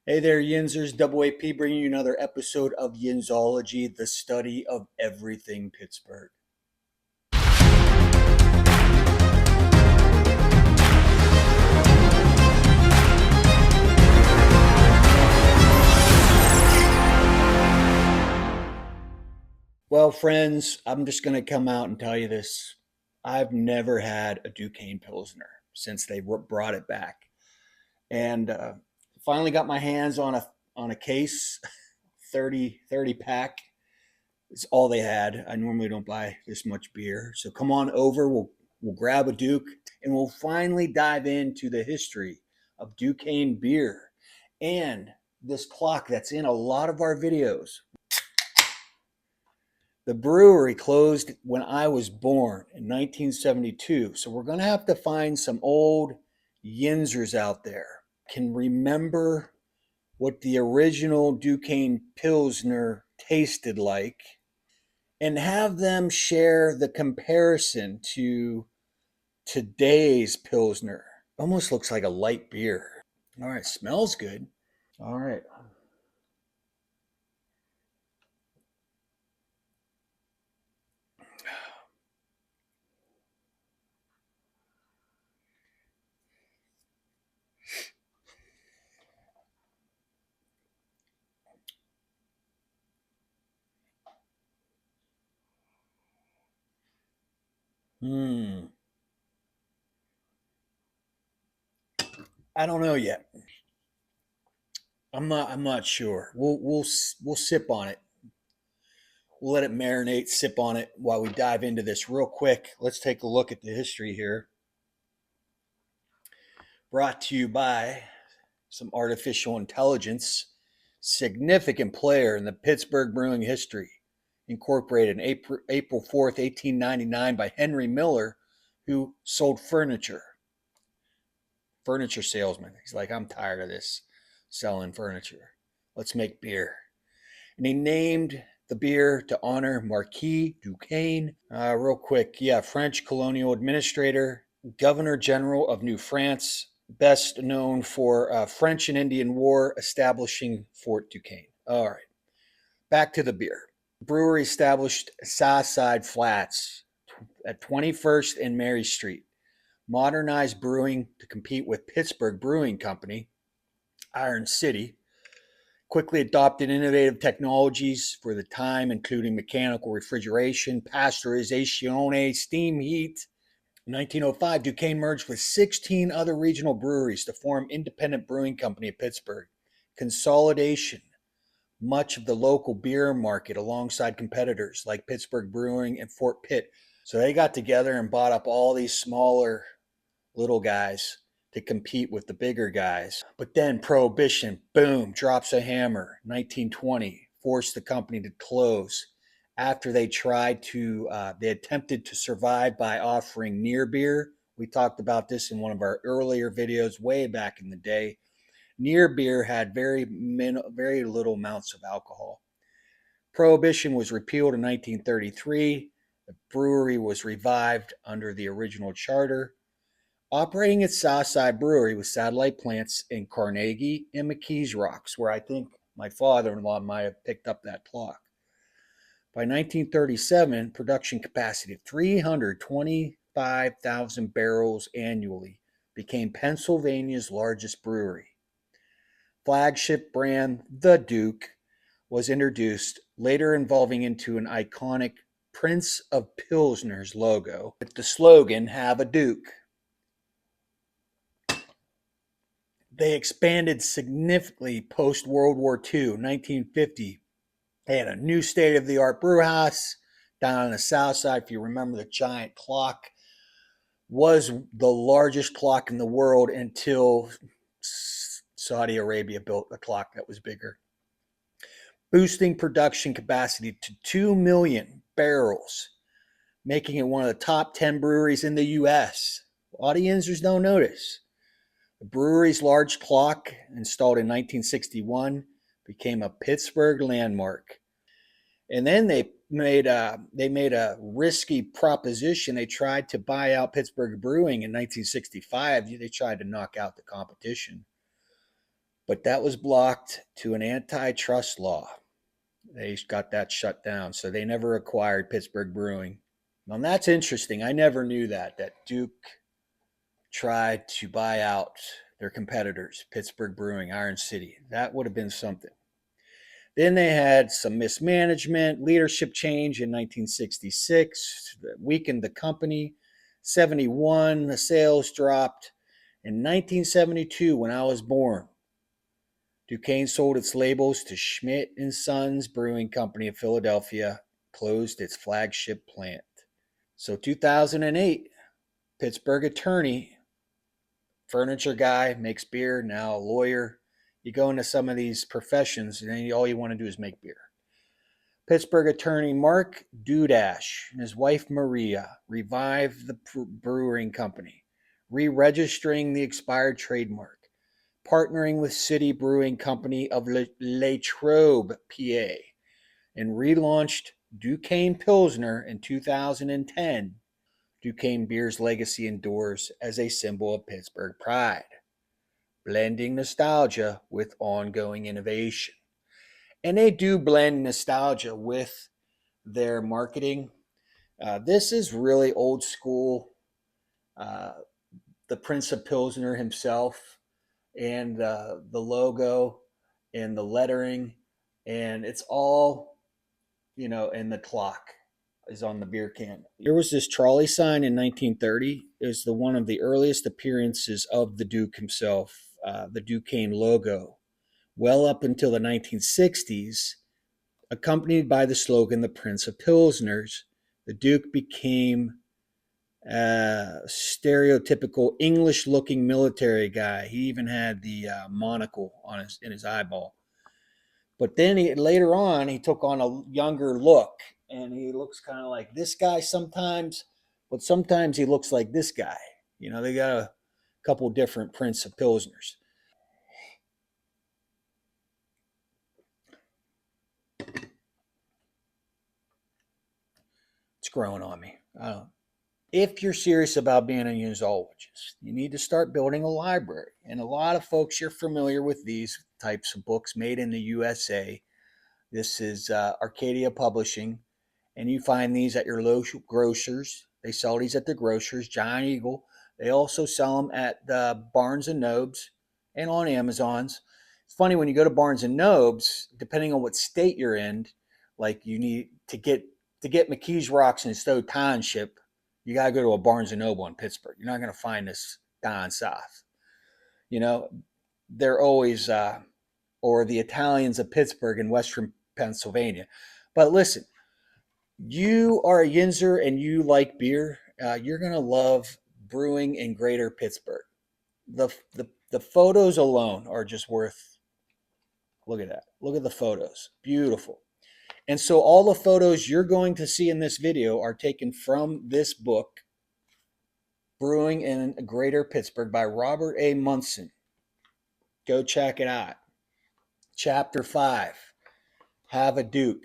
Hey there, Yinzers. Double AP bringing you another episode of Yinzology, the study of everything Pittsburgh. Well, friends, I'm just going to come out and tell you this. I've never had a Duquesne Pilsener since they brought it back. And finally got my hands on a case, 30 pack. It's all they had. I normally don't buy this much beer. So come on over. We'll grab a Duke and we'll finally dive into the history of Duquesne Beer and this clock that's in a lot of our videos. The brewery closed when I was born in 1972. So we're going to have to find some old Yinzers out there can remember what the original Duquesne Pilsner tasted like and have them share the comparison to today's Pilsner. Almost looks like a light beer. All right, smells good. All right. I don't know yet. I'm not sure. We'll sip on it. We'll let it marinate, sip on it while we dive into this real quick. Let's take a look at the history here. Brought to you by some artificial intelligence, significant player in the Pittsburgh brewing history, incorporated in April 4th, 1899 by Henry Miller, who sold furniture salesman. He's like, I'm tired of this selling furniture. Let's make beer. And he named the beer to honor Marquis Duquesne. Real quick, French colonial administrator, Governor General of New France, best known for French and Indian War, establishing Fort Duquesne. All right, back to the beer. Brewery established Southside Flats at 21st and Mary Street. Modernized brewing to compete with Pittsburgh Brewing Company, Iron City. Quickly adopted innovative technologies for the time, including mechanical refrigeration, pasteurization, steam heat. In 1905, Duquesne merged with 16 other regional breweries to form Independent Brewing Company of Pittsburgh. Consolidation, much of the local beer market alongside competitors like Pittsburgh Brewing and Fort Pitt. So they got together and bought up all these smaller little guys to compete with the bigger guys. But then Prohibition, boom, drops a hammer. 1920, forced the company to close after they they attempted to survive by offering near beer. We talked about this in one of our earlier videos way back in the day. Near beer had very little amounts of alcohol. Prohibition was repealed in 1933. The brewery was revived under the original charter, operating its Southside Brewery with satellite plants in Carnegie and McKees Rocks, where I think my father-in-law might have picked up that clock. By 1937, production capacity of 325,000 barrels annually became Pennsylvania's largest brewery. Flagship brand, the Duke, was introduced, later evolving into an iconic Prince of Pilsner's logo with the slogan, "Have a Duke." They expanded significantly post-World War II, 1950. They had a new state-of-the-art brew house down on the south side. If you remember, the giant clock was the largest clock in the world until Saudi Arabia built a clock that was bigger. Boosting production capacity to 2 million barrels, making it one of the top 10 breweries in the U.S. Audienzers don't notice. The brewery's large clock, installed in 1961, became a Pittsburgh landmark. And then they made a risky proposition. They tried to buy out Pittsburgh Brewing in 1965. They tried to knock out the competition. but that was blocked to an antitrust law. They got that shut down, so they never acquired Pittsburgh Brewing. Now that's interesting. I never knew that Duke tried to buy out their competitors, Pittsburgh Brewing, Iron City. That would have been something. Then they had some mismanagement, leadership change in 1966 that weakened the company. 71, the sales dropped. In 1972, when I was born, Duquesne sold its labels to Schmidt and Sons Brewing Company of Philadelphia, closed its flagship plant. So 2008, Pittsburgh attorney, furniture guy, makes beer, now a lawyer. You go into some of these professions and then all you want to do is make beer. Pittsburgh attorney Mark Dudash and his wife Maria revived the brewing company, re-registering the expired trademark, partnering with City Brewing Company of Latrobe, PA, and relaunched Duquesne Pilsener in 2010. Duquesne Beer's legacy endures as a symbol of Pittsburgh pride, blending nostalgia with ongoing innovation. And they do blend nostalgia with their marketing. This is really old school. Uh, the Prince of Pilsner himself, and the logo and the lettering, and it's all, and the clock is on the beer can. There was this trolley sign in 1930. It was one of the earliest appearances of the Duke himself, the Duquesne logo. Well up until the 1960s, accompanied by the slogan, the Prince of Pilsners, the Duke became a stereotypical English-looking military guy. He even had the monocle on in his eyeball. But then later on, he took on a younger look, and he looks kind of like this guy sometimes, but sometimes he looks like this guy. They got a couple different Prince of Pilsners. It's growing on me. If you're serious about being a museologist, you need to start building a library. And a lot of folks, you're familiar with these types of books made in the USA. This is Arcadia Publishing, and you find these at your local grocers. They sell these at the grocers, Giant Eagle. They also sell them at Barnes and Nobles and on Amazon's. It's funny, when you go to Barnes and Nobles, depending on what state you're in, like you need to get McKees Rocks in Stowe Township, you got to go to a Barnes and Noble in Pittsburgh. You're not going to find this down south. They're always, or the Italians of Pittsburgh in Western Pennsylvania. But listen, you are a Yinzer and you like beer, you're going to love brewing in Greater Pittsburgh. The photos alone are just worth, look at that. Look at the photos. Beautiful. And so all the photos you're going to see in this video are taken from this book, Brewing in Greater Pittsburgh by Robert A. Munson. Go check it out. Chapter 5, Have a Duke.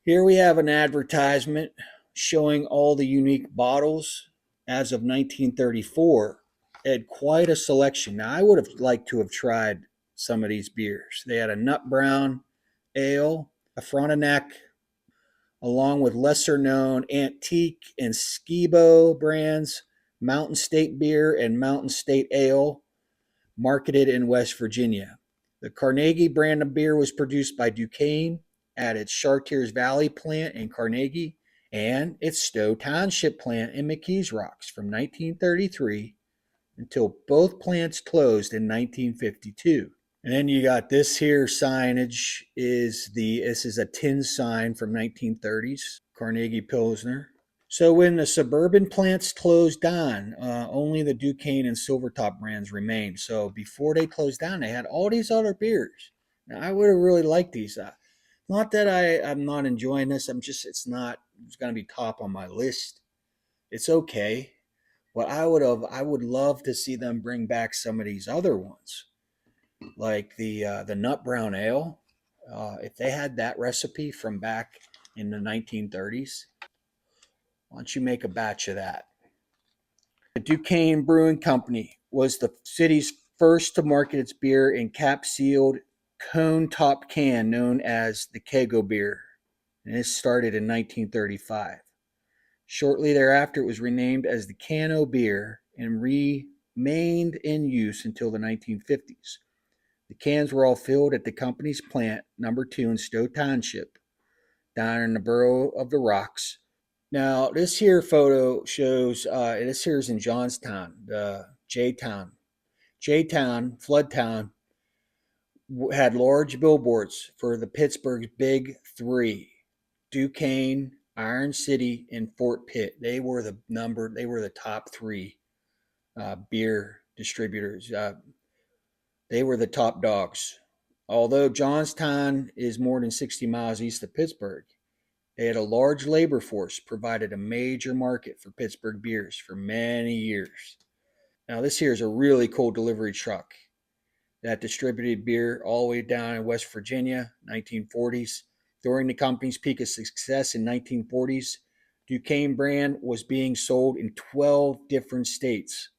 Here we have an advertisement showing all the unique bottles as of 1934. It had quite a selection. Now, I would have liked to have tried some of these beers. They had a nut brown ale, a Frontenac, along with lesser known Antique and Skibo brands, Mountain State Beer and Mountain State Ale, marketed in West Virginia. The Carnegie brand of beer was produced by Duquesne at its Chartiers Valley plant in Carnegie and its Stowe Township plant in McKees Rocks from 1933 until both plants closed in 1952. And then you got this here signage this is a tin sign from 1930s, Carnegie Pilsner. So when the suburban plants closed down, only the Duquesne and Silvertop brands remained. So before they closed down, they had all these other beers. Now I would have really liked these. Not that I'm not enjoying this. It's going to be top on my list. It's okay. But I would love to see them bring back some of these other ones, like the nut brown ale. If they had that recipe from back in the 1930s, why don't you make a batch of that? The Duquesne Brewing Company was the city's first to market its beer in cap-sealed cone-top can known as the Kego beer, and this started in 1935. Shortly thereafter, it was renamed as the Cano beer and remained in use until the 1950s. The cans were all filled at the company's plant, number 2 in Stowe Township, down in the borough of the Rocks. Now, this here photo shows, this here is in Johnstown, the J-Town. J-Town, Flood Town, had large billboards for the Pittsburgh's Big Three: Duquesne, Iron City, and Fort Pitt. They were the top three beer distributors. They were the top dogs. Although Johnstown is more than 60 miles east of Pittsburgh, they had a large labor force, provided a major market for Pittsburgh beers for many years. Now, this here is a really cool delivery truck that distributed beer all the way down in West Virginia, 1940s. During the company's peak of success in 1940s, Duquesne brand was being sold in 12 different states.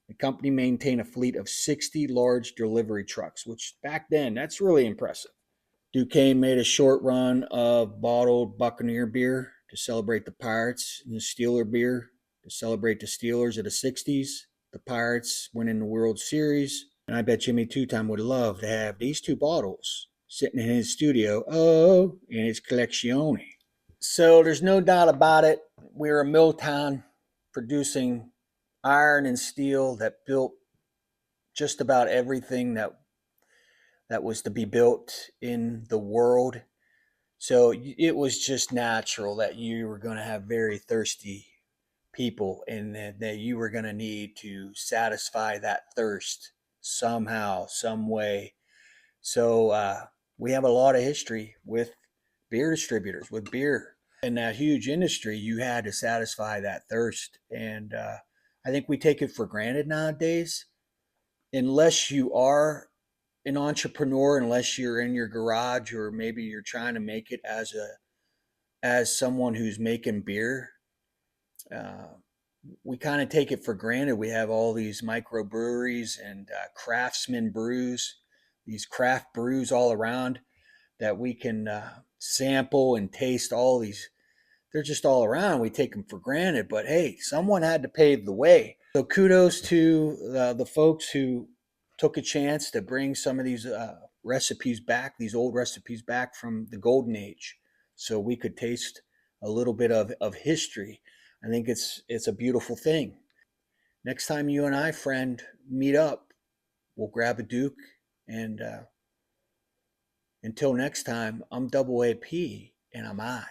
The company maintained a fleet of 60 large delivery trucks, which back then, that's really impressive. Duquesne made a short run of bottled Buccaneer beer to celebrate the Pirates, and the Steeler beer to celebrate the Steelers of the 60s, the Pirates winning the World Series. And I bet Jimmy Two-Time would love to have these two bottles sitting in his studio, in his collezione. So there's no doubt about it. We're a mill town producing iron and steel that built just about everything that was to be built in the world. So it was just natural that you were going to have very thirsty people and that you were going to need to satisfy that thirst somehow, some way. So we have a lot of history with beer distributors, with beer. In that huge industry, you had to satisfy that thirst. And I think we take it for granted nowadays. Unless you are an entrepreneur, unless you're in your garage or maybe you're trying to make it as someone who's making beer, we kind of take it for granted. We have all these microbreweries and craftsman brews, these craft brews all around that we can sample and taste. All these, they're just all around. We take them for granted, but hey, someone had to pave the way. So kudos to the folks who took a chance to bring some of these recipes back, these old recipes back from the golden age, so we could taste a little bit of history. I think it's a beautiful thing. Next time you and I, friend, meet up, we'll grab a Duke. And until next time, I'm Double AP, and I'm out.